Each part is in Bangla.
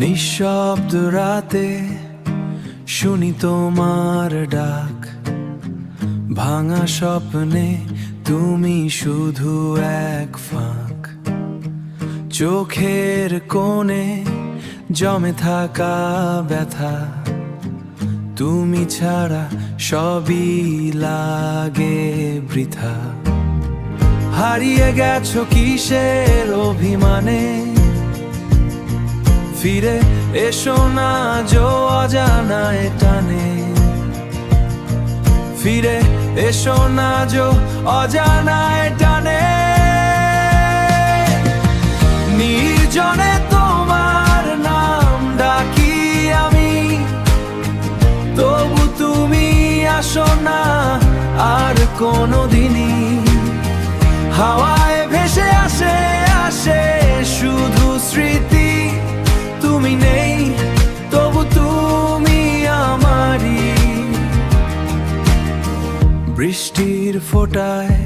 নিঃশব্দ রাতে শুনি তোমার ডাক, ভাঙা স্বপ্নে তুমি শুধু এক ফাঁক। চোখের কোণে জমে থাকা ব্যথা, তুমি ছাড়া সবই লাগে বৃথা। হারিয়ে গেছো কিসের অভিমানে, ফিরে এসো না যো অজানায় টানে। ফিরে এসো না যো অজানায় টানে। নির্জনে তোমার নাম ডাকি আমি, তবু তুমি আসো না আর কোনোদিনই। হাওয়ায় ভেসে আসে আসে শুধু স্মৃতি, তুমি নেই তবু তুমি আমারই। বৃষ্টির ফোঁটায়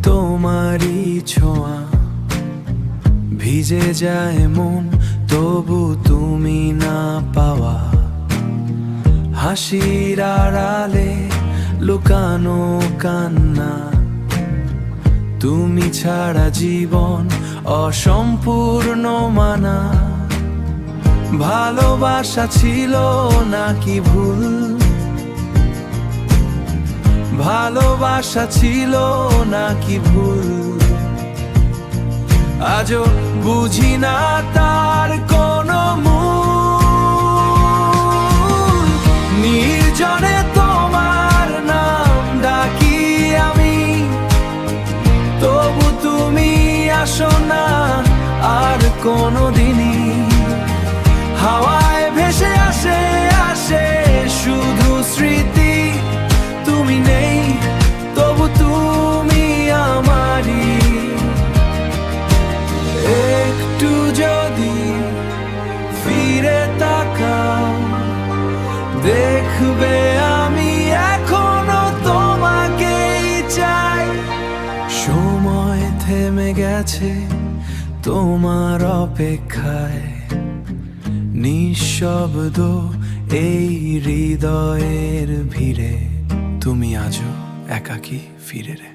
তোমারই ছোঁয়া, ভিজে যায় মন তবু তুমি না পাওয়া। হাসির আড়ালে লুকানো কান্না, তুমি ছাড়া জীবন অসম্পূর্ণ মানা। ভালোবাসা ছিল নাকি ভুল, ভালোবাসা ছিল নাকি ভুল, আজও বুঝি না তার কোনো মূল। নির্জনে তোমার নাম ডাকি আমি, তবু তুমি আসো না আর কোনোদিনই। হাওয়ায় ভেসে আসে আসে শুধু স্মৃতি, তুমি নেই তবু তুমি আমারই। একটু যদি ফিরে তাকাও, দেখবে আমি এখনো তোমাকেই চাই। সময় থেমে গেছে তোমার অপেক্ষায়, নিঃশব্দ এই হৃদয়ের ভিড়ে, তুমি আজও একাকী ফিরে রে।